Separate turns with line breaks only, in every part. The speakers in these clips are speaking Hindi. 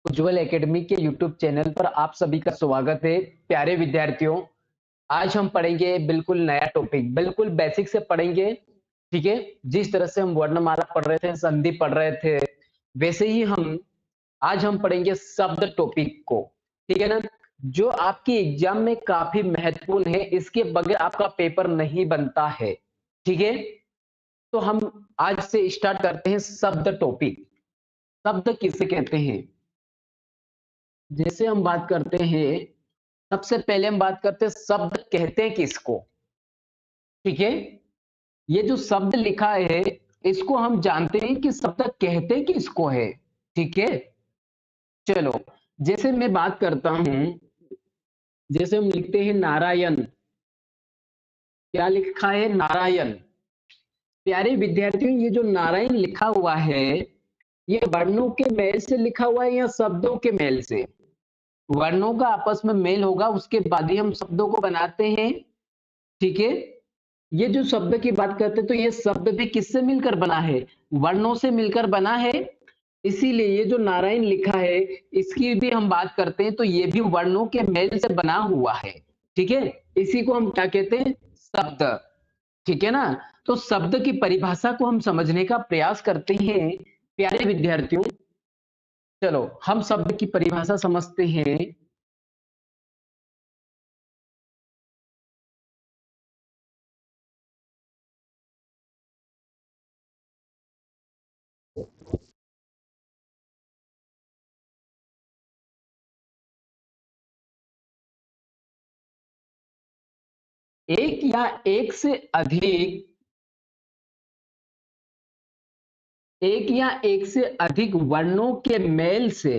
उज्जवल एकेडमी के यूट्यूब चैनल पर आप सभी का स्वागत है। प्यारे विद्यार्थियों, आज हम पढ़ेंगे बिल्कुल नया टॉपिक, बिल्कुल बेसिक से पढ़ेंगे। ठीक है। जिस तरह से हम वर्णमाला पढ़ रहे थे, संधि पढ़ रहे थे, वैसे ही हम आज हम पढ़ेंगे शब्द टॉपिक को। ठीक है ना? जो आपके एग्जाम में काफी महत्वपूर्ण है, इसके बगैर आपका पेपर नहीं बनता है। ठीक है। तो हम आज से स्टार्ट करते हैं शब्द टॉपिक। शब्द किसे कहते हैं? जैसे हम बात करते हैं, सबसे पहले हम बात करते हैं शब्द कहते हैं किसको। ठीक है। ये जो शब्द लिखा है, इसको हम जानते हैं कि शब्द कहते किसको है। ठीक है। चलो, जैसे मैं बात करता हूं, जैसे हम लिखते हैं नारायण। क्या लिखा है? नारायण। प्यारे विद्यार्थियों, ये जो नारायण लिखा हुआ है, ये वर्णों के मेल से लिखा हुआ है या शब्दों के मेल से? वर्णों का आपस में मेल होगा, उसके बाद ही हम शब्दों को बनाते हैं। ठीक है। ये जो शब्द की बात करते हैं, तो ये शब्द भी किससे मिलकर बना है? वर्णों से मिलकर बना है। इसीलिए ये जो नारायण लिखा है, इसकी भी हम बात करते हैं, तो ये भी वर्णों के मेल से बना हुआ है। ठीक है। इसी को हम क्या कहते हैं? शब्द। ठीक है ना? तो शब्द की परिभाषा को हम समझने का प्रयास करते हैं। प्यारे विद्यार्थियों, चलो हम शब्द की परिभाषा समझते हैं। एक या एक से अधिक, एक या एक से अधिक वर्णों के मेल से,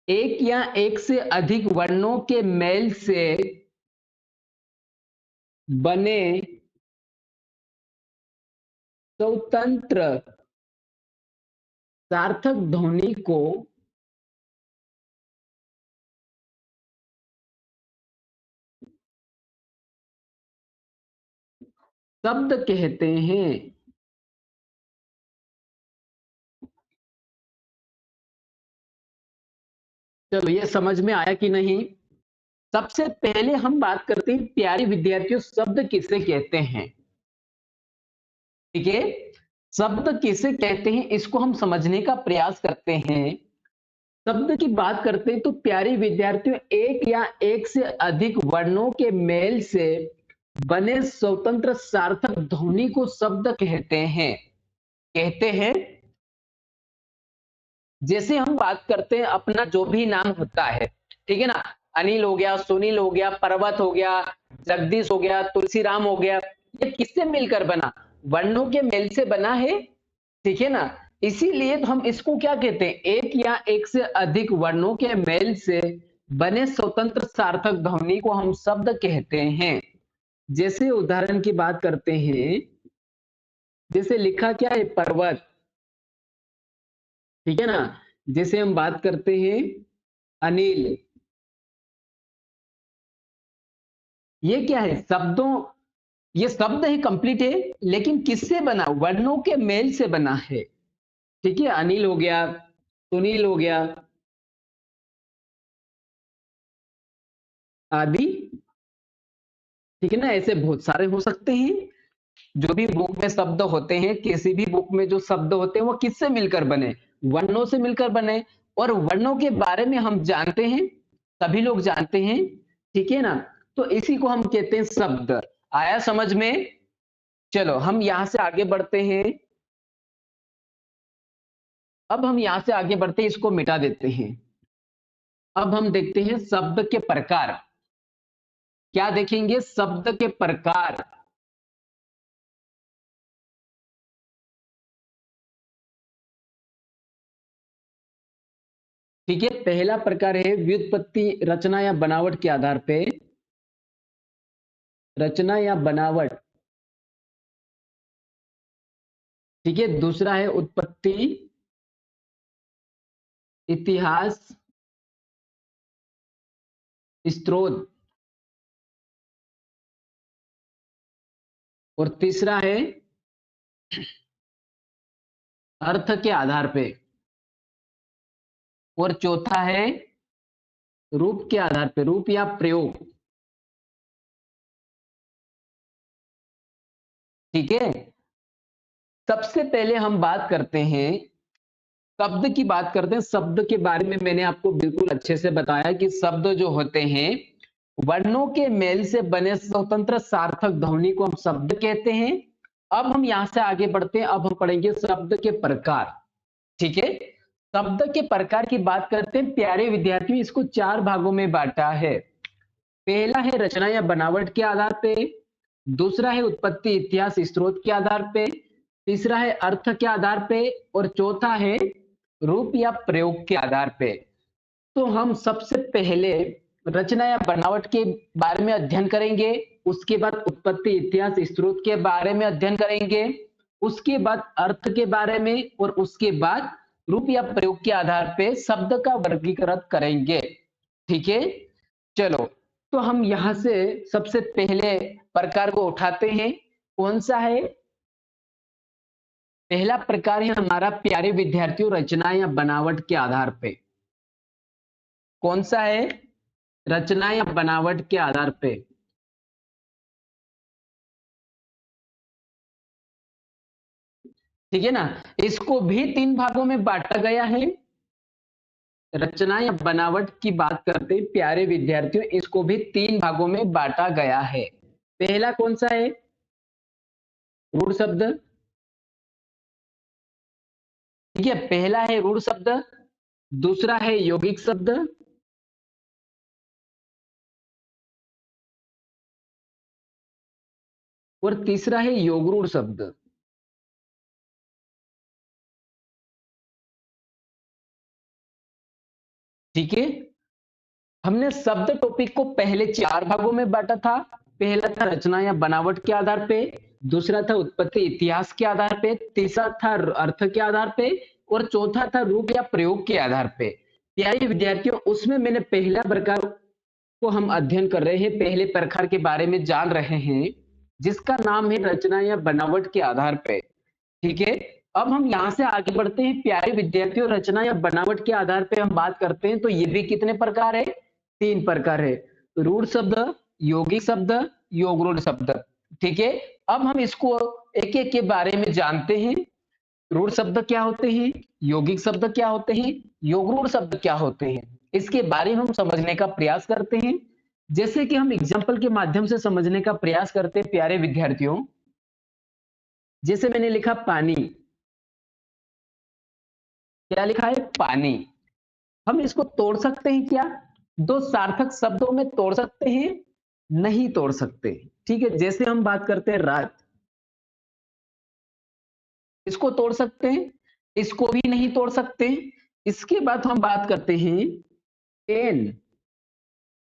एक या एक से अधिक वर्णों के मेल से बने स्वतंत्र सार्थक ध्वनि को शब्द कहते हैं। चलो, ये समझ में आया कि नहीं? सबसे पहले हम बात करते हैं, प्यारे विद्यार्थियों, शब्द किसे कहते हैं। ठीक है। शब्द किसे कहते हैं, इसको हम समझने का प्रयास करते हैं। शब्द की बात करते हैं, तो प्यारे विद्यार्थियों, एक या एक से अधिक वर्णों के मेल से बने स्वतंत्र सार्थक ध्वनि को शब्द कहते हैं। कहते हैं। जैसे हम बात करते हैं, अपना जो भी नाम होता है, ठीक है ना? अनिल हो गया, सुनील हो गया, पर्वत हो गया, जगदीश हो गया, तुलसीराम हो गया। ये किससे मिलकर बना? वर्णों के मेल से बना है। ठीक है ना? इसीलिए तो हम इसको क्या कहते हैं? एक या एक से अधिक वर्णों के मेल से बने स्वतंत्र सार्थक ध्वनि को हम शब्द कहते हैं। जैसे उदाहरण की बात करते हैं, जैसे लिखा क्या है? पर्वत। ठीक है ना? जैसे हम बात करते हैं, अनिल। ये क्या है? शब्दों, ये शब्द ही कंप्लीट है, लेकिन किससे बना? वर्णों के मेल से बना है। ठीक है। अनिल हो गया, सुनील हो गया, आदि। ठीक है ना? ऐसे बहुत सारे हो सकते हैं। जो भी बुक में शब्द होते हैं, किसी भी बुक में जो शब्द होते हैं, वो किससे मिलकर बने? वर्णों से मिलकर बने। और वर्णों के बारे में हम जानते हैं, सभी लोग जानते हैं। ठीक है ना? तो इसी को हम कहते हैं शब्द। आया समझ में? चलो, हम यहां से आगे बढ़ते हैं। अब हम यहां से आगे बढ़ते हैं, इसको मिटा देते हैं। अब हम देखते हैं शब्द के प्रकार। क्या देखेंगे? शब्द के प्रकार। ठीक है। पहला प्रकार है व्युत्पत्ति, रचना या बनावट के आधार पे। रचना या बनावट। ठीक है। दूसरा है उत्पत्ति, इतिहास, स्रोत। और तीसरा है अर्थ के आधार पे, और चौथा है रूप के आधार पे, रूप या प्रयोग। ठीक है। सबसे पहले हम बात करते हैं, शब्द की बात करते हैं। शब्द के बारे में मैंने आपको बिल्कुल अच्छे से बताया कि शब्द जो होते हैं वर्णों के मेल से बने स्वतंत्र सार्थक ध्वनि को हम शब्द कहते हैं। अब हम यहां से आगे बढ़ते हैं, अब हम पढ़ेंगे शब्द के प्रकार। ठीक है। शब्द के प्रकार की बात करते हैं प्यारे विद्यार्थियों, इसको चार भागों में बांटा है। पहला है रचना या बनावट के आधार पे, दूसरा है उत्पत्ति इतिहास स्रोत के आधार पे, तीसरा है अर्थ के आधार पे, और चौथा है रूप या प्रयोग के आधार पे। तो हम सबसे पहले रचना या बनावट के बारे में अध्ययन करेंगे, उसके बाद उत्पत्ति इतिहास स्रोत के बारे में अध्ययन करेंगे, उसके बाद अर्थ के बारे में, और उसके बाद रूप या प्रयोग के आधार पे शब्द का वर्गीकरण करेंगे। ठीक है। चलो, तो हम यहां से सबसे पहले प्रकार को उठाते हैं। कौन सा है? पहला प्रकार है हमारा प्यारे विद्यार्थियों रचना या बनावट के आधार पे। कौन सा है? रचना या बनावट के आधार पे। ठीक है ना। इसको भी तीन भागों में बांटा गया है। रचना या बनावट की बात करते हैं प्यारे विद्यार्थियों, इसको भी तीन भागों में बांटा गया है। पहला कौन सा है? रूढ़ शब्द। ठीक है, पहला है रूढ़ शब्द, दूसरा है यौगिक शब्द, और तीसरा है योगरूढ़ शब्द। ठीक है। हमने शब्द टॉपिक को पहले चार भागों में बांटा था। पहला था रचना या बनावट के आधार पे, दूसरा था उत्पत्ति इतिहास के आधार पे, तीसरा था अर्थ के आधार पे, और चौथा था रूप या प्रयोग के आधार पे। प्यारे विद्यार्थियों, उसमें मैंने पहला प्रकार को हम अध्ययन कर रहे हैं, पहले प्रकार के बारे में जान रहे हैं, जिसका नाम है रचना या बनावट के आधार पे। ठीक है। अब हम यहां से आगे बढ़ते हैं प्यारे विद्यार्थियों, रचना या बनावट के आधार पे हम बात करते हैं, तो ये भी कितने प्रकार है? तीन प्रकार है। रूढ़ शब्द, यौगिक शब्द, योगरूढ़ शब्द। ठीक है। अब हम इसको एक एक के बारे में जानते हैं। रूढ़ शब्द क्या होते हैं, यौगिक शब्द क्या होते हैं, योगरूढ़ शब्द क्या होते हैं, इसके बारे में हम समझने का प्रयास करते हैं। जैसे कि हम एग्जाम्पल के माध्यम से समझने का प्रयास करते हैं प्यारे विद्यार्थियों। जैसे मैंने लिखा पानी। क्या लिखा है? पानी। हम इसको तोड़ सकते हैं क्या? दो सार्थक शब्दों में तोड़ सकते हैं? नहीं तोड़ सकते। ठीक है। जैसे हम बात करते हैं रात, इसको तोड़ सकते हैं? इसको भी नहीं तोड़ सकते। इसके बाद हम बात करते हैं पेन,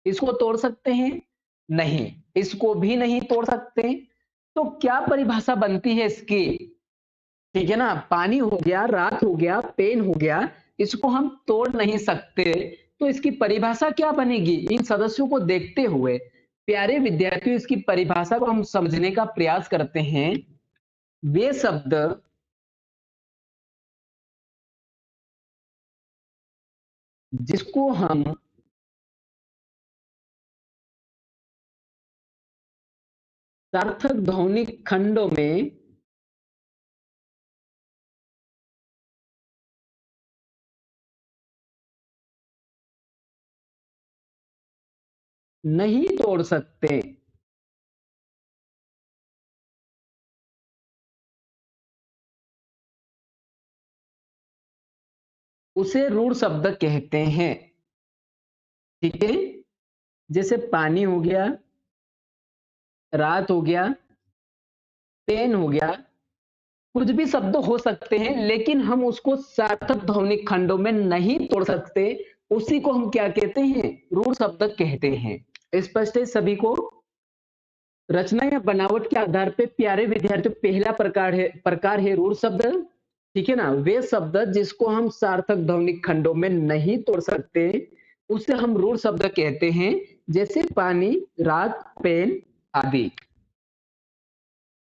इसको तोड़ सकते हैं? नहीं, इसको भी नहीं तोड़ सकते। तो क्या परिभाषा बनती है इसकी? ठीक है ना, पानी हो गया, रात हो गया, पेन हो गया, इसको हम तोड़ नहीं सकते। तो इसकी परिभाषा क्या बनेगी? इन सदस्यों को देखते हुए प्यारे विद्यार्थियों, इसकी परिभाषा को हम समझने का प्रयास करते हैं। वे शब्द जिसको हम सार्थक ध्वनिक खंडों में नहीं तोड़ सकते, उसे रूढ़ शब्द कहते हैं। ठीक है। जैसे पानी हो गया, रात हो गया, पेन हो गया, कुछ भी शब्द हो सकते हैं, लेकिन हम उसको सार्थक ध्वनिक खंडों में नहीं तोड़ सकते। उसी को हम क्या कहते हैं? रूढ़ शब्द कहते हैं। स्पष्ट है सभी को? रचना या बनावट के आधार पे प्यारे विद्यार्थियों, पहला प्रकार है रूढ़ शब्द। ठीक है ना, वे शब्द जिसको हम सार्थक ध्वनिक खंडों में नहीं तोड़ सकते, उसे हम रूढ़ शब्द कहते हैं। जैसे पानी, रात, पेन आदि।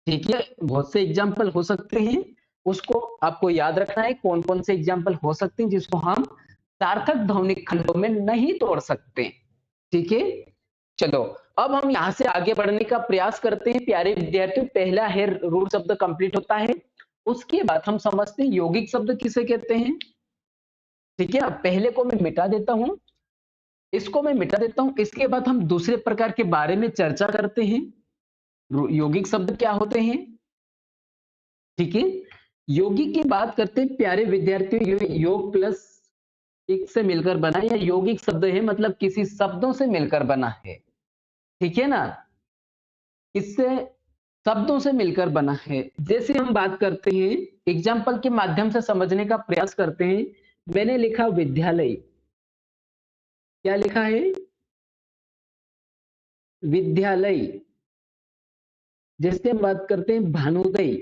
ठीक है, बहुत से एग्जाम्पल हो सकते हैं। उसको आपको याद रखना है कौन कौन से एग्जाम्पल हो सकते हैं जिसको हम सार्थक ध्वनिक खंडों में नहीं तोड़ सकते। ठीक है, चलो अब हम यहाँ से आगे बढ़ने का प्रयास करते हैं प्यारे विद्यार्थियों। पहला है रूढ़ शब्द कंप्लीट होता है, उसके बाद हम समझते हैं यौगिक शब्द किसे कहते हैं। ठीक है, अब पहले को मैं मिटा देता हूं, इसको मैं मिटा देता हूं, इसके बाद हम दूसरे प्रकार के बारे में चर्चा करते हैं। यौगिक शब्द क्या होते हैं। ठीक है, यौगिक की बात करते हैं प्यारे विद्यार्थियों। योग प्लस एक से मिलकर बना या यौगिक शब्द है मतलब किसी शब्दों से मिलकर बना है। ठीक है ना, इससे शब्दों से मिलकर बना है। जैसे हम बात करते हैं, एग्जाम्पल के माध्यम से समझने का प्रयास करते हैं। मैंने लिखा विद्यालय, क्या लिखा है, विद्यालय। जैसे हम बात करते हैं भानुदय,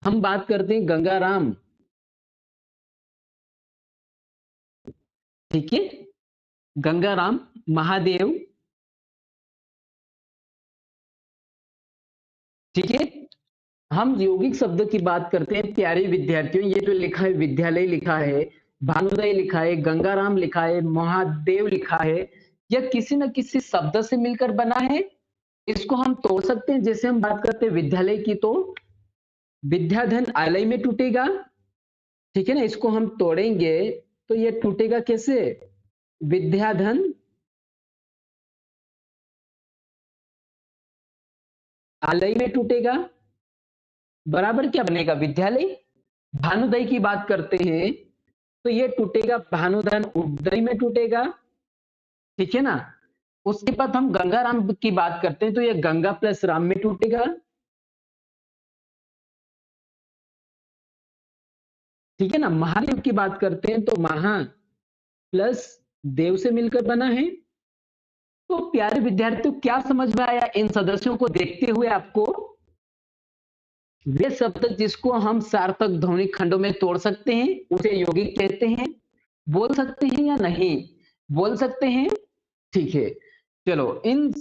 हम बात करते हैं गंगाराम। ठीक है, गंगाराम, महादेव। ठीक है, हम यौगिक शब्द की बात करते हैं प्यारे विद्यार्थियों। ये जो लिखा है विद्यालय लिखा है, भानुदय लिखा है, गंगाराम लिखा है, महादेव लिखा है, यह किसी न किसी शब्द से मिलकर बना है। इसको हम तोड़ सकते हैं। जैसे हम बात करते हैं विद्यालय की, तो विद्याधन आलय में टूटेगा। ठीक है ना, इसको हम तोड़ेंगे तो ये टूटेगा कैसे, विद्याधन आलय में टूटेगा। बराबर क्या बनेगा, विद्यालय। भानुदय की बात करते हैं तो ये टूटेगा भानुधन उदय में टूटेगा। ठीक है ना, उसके बाद हम गंगाराम की बात करते हैं तो ये गंगा प्लस राम में टूटेगा। ठीक है ना, महादेव की बात करते हैं तो महा प्लस देव से मिलकर बना है। तो प्यारे विद्यार्थियों क्या समझ में आया इन सदस्यों को देखते हुए आपको। वे शब्द जिसको हम सार्थक ध्वनिक खंडों में तोड़ सकते हैं उसे यौगिक कहते हैं। बोल सकते हैं या नहीं, बोल सकते हैं। ठीक है, चलो इन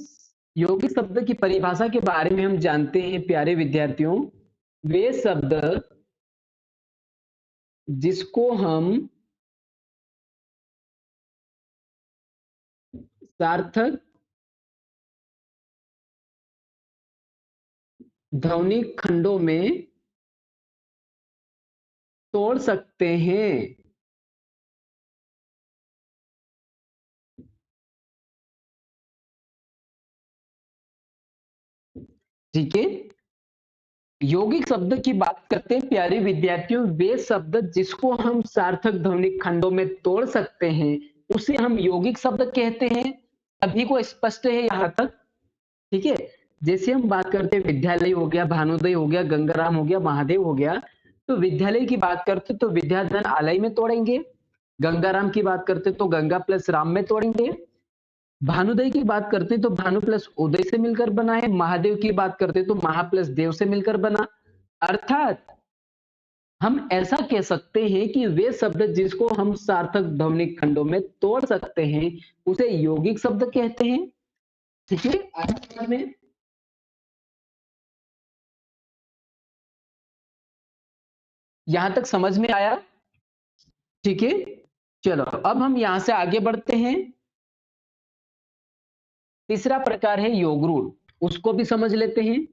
यौगिक शब्द की परिभाषा के बारे में हम जानते हैं प्यारे विद्यार्थियों। वे शब्द जिसको हम सार्थक ध्वनिक खंडों में तोड़ सकते हैं। ठीक है, यौगिक शब्द की बात करते हैं प्यारे विद्यार्थियों। वे शब्द जिसको हम सार्थक ध्वनिक खंडों में तोड़ सकते हैं उसे हम यौगिक शब्द कहते हैं। सभी को स्पष्ट है यहां तक। ठीक है, जैसे हम बात करते हैं विद्यालय हो गया, भानुदय हो गया, गंगाराम हो गया, महादेव हो गया। तो विद्यालय की बात करते तो विद्याधन आलय में तोड़ेंगे। गंगाराम की बात करते तो गंगा प्लस राम में तोड़ेंगे। भानुदय की बात करते तो भानु प्लस उदय से मिलकर बना है। महादेव की बात करते तो महा प्लस देव से मिलकर बना। अर्थात हम ऐसा कह सकते हैं कि वे शब्द जिसको हम सार्थक ध्वनिक खंडों में तोड़ सकते हैं उसे यौगिक शब्द कहते हैं। ठीक है, आगे में यहां तक समझ में आया। ठीक है, चलो अब हम यहां से आगे बढ़ते हैं। तीसरा प्रकार है योग रूढ़, उसको भी समझ लेते हैं।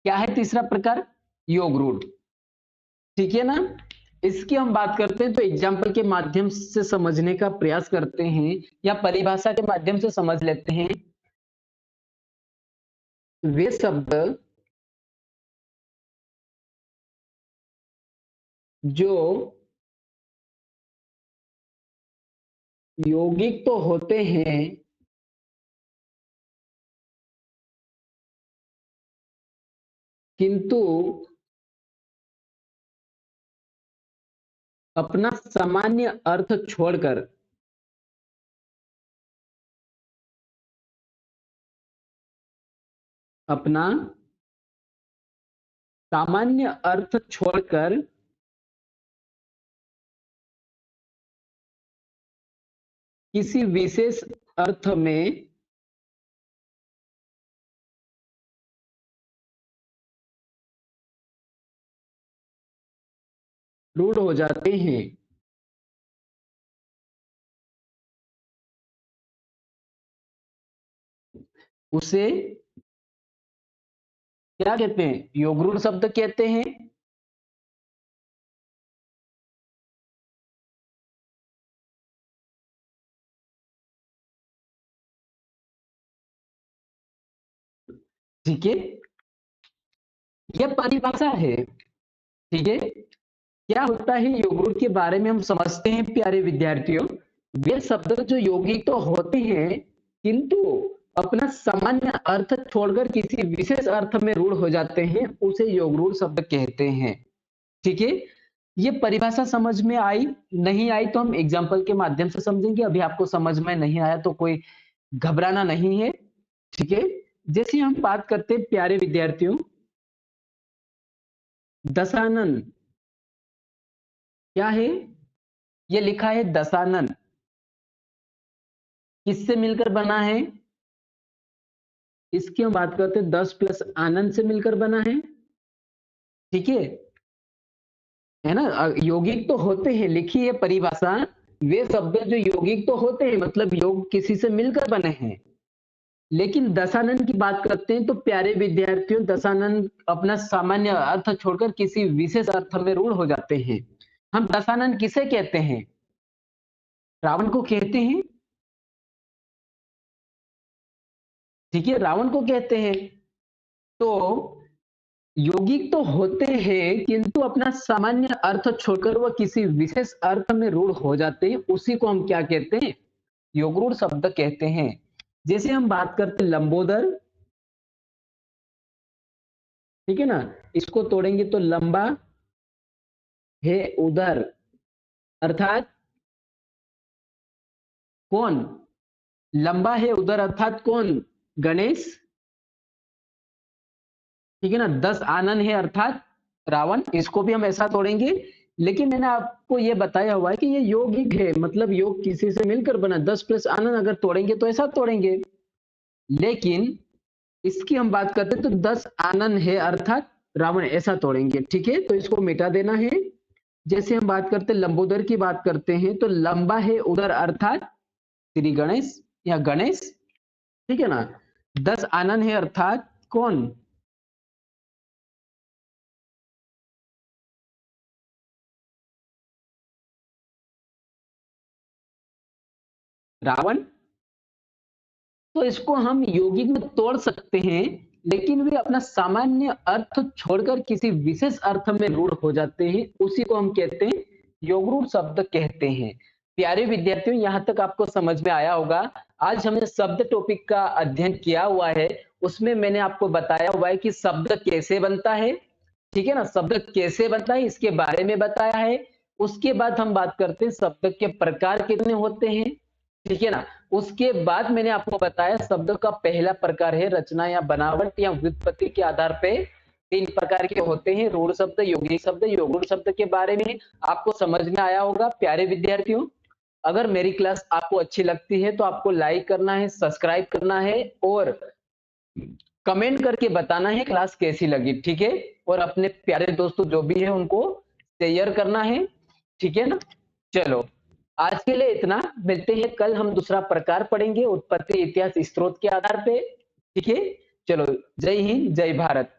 क्या है तीसरा प्रकार, योग रूढ़। ठीक है ना, इसकी हम बात करते हैं तो एग्जाम्पल के माध्यम से समझने का प्रयास करते हैं या परिभाषा के माध्यम से समझ लेते हैं। वे शब्द जो यौगिक तो होते हैं किंतु अपना सामान्य अर्थ छोड़कर अपना सामान्य अर्थ छोड़कर किसी विशेष अर्थ में रूढ़ हो जाते हैं, उसे क्या कहते हैं? योगरूढ़ शब्द कहते हैं। ठीक है, यह परिभाषा है। ठीक है, क्या होता है योगरूढ़ के बारे में हम समझते हैं प्यारे विद्यार्थियों। वे शब्द जो यौगिक तो होते हैं, किंतु अपना सामान्य अर्थ छोड़कर किसी विशेष अर्थ में रूढ़ हो जाते हैं, उसे योगरूढ़ शब्द कहते हैं। ठीक है, ये परिभाषा समझ में आई? नहीं आई तो हम एग्जाम्पल के माध्यम से समझेंगे। अभी आपको समझ में नहीं आया तो कोई घबराना नहीं है। ठीक है, जैसे हम बात करते हैं प्यारे विद्यार्थियों, दशानन क्या है? ये लिखा है दशानन, किससे मिलकर बना है? इसकी हम बात करते हैं 10 प्लस आनंद से मिलकर बना है। ठीक है ना? यौगिक तो होते हैं, लिखी है परिभाषा, वे शब्द जो यौगिक तो होते हैं, मतलब योग किसी से मिलकर बने हैं। लेकिन दशानन की बात करते हैं तो प्यारे विद्यार्थियों, दशानन अपना सामान्य अर्थ छोड़कर किसी विशेष अर्थ में रूढ़ हो जाते हैं। हम दशानन किसे कहते हैं? रावण को कहते हैं। ठीक है, रावण को कहते हैं। तो यौगिक तो होते हैं, किंतु अपना सामान्य अर्थ छोड़कर वह किसी विशेष अर्थ में रूढ़ हो जाते हैं, उसी को हम क्या कहते हैं? योगरूढ़ शब्द कहते हैं। जैसे हम बात करते हैं लंबोदर, ठीक है ना? इसको तोड़ेंगे तो लंबा है उदर, अर्थात कौन? लंबा है उदर अर्थात कौन? गणेश। ठीक है ना? 10 आनन है अर्थात रावण, इसको भी हम ऐसा तोड़ेंगे। लेकिन मैंने आपको ये बताया हुआ है कि ये यौगिक है, मतलब योग किसी से मिलकर बना। 10 प्लस आनंद अगर तोड़ेंगे तो ऐसा तोड़ेंगे। लेकिन इसकी हम बात करते हैं तो 10 आनंद है अर्थात रावण, ऐसा तोड़ेंगे। ठीक है, तो इसको मिटा देना है। जैसे हम बात करते हैं लंबोदर की बात करते हैं तो लंबा है उदर अर्थात श्री गणेश या गणेश। ठीक है ना? 10 आनंद है अर्थात कौन? रावण। तो इसको हम यौगिक में तोड़ सकते हैं, लेकिन वे अपना सामान्य अर्थ छोड़कर किसी विशेष अर्थ में रूढ़ हो जाते हैं, उसी को हम कहते हैं योगरूढ़ शब्द कहते हैं। प्यारे विद्यार्थियों, यहाँ तक आपको समझ में आया होगा। आज हमने शब्द टॉपिक का अध्ययन किया हुआ है, उसमें मैंने आपको बताया हुआ है कि शब्द कैसे बनता है। ठीक है ना? शब्द कैसे बनता है इसके बारे में बताया है। उसके बाद हम बात करते हैं शब्द के प्रकार कितने होते हैं। ठीक है ना? उसके बाद मैंने आपको बताया शब्द का पहला प्रकार है रचना या बनावट या व्युत्पत्ति के आधार पे 3 प्रकार के होते हैं, रूढ़ शब्द, यौगिक शब्द। यौगिक शब्द के बारे में आपको समझ में आया होगा प्यारे विद्यार्थियों। अगर मेरी क्लास आपको अच्छी लगती है तो आपको लाइक करना है, सब्सक्राइब करना है और कमेंट करके बताना है क्लास कैसी लगी। ठीक है? और अपने प्यारे दोस्तों जो भी है उनको शेयर करना है। ठीक है ना? चलो, आज के लिए इतना। मिलते हैं कल, हम दूसरा प्रकार पढ़ेंगे उत्पत्ति इतिहास स्त्रोत के आधार पे। ठीक है? चलो, जय हिंद, जय भारत।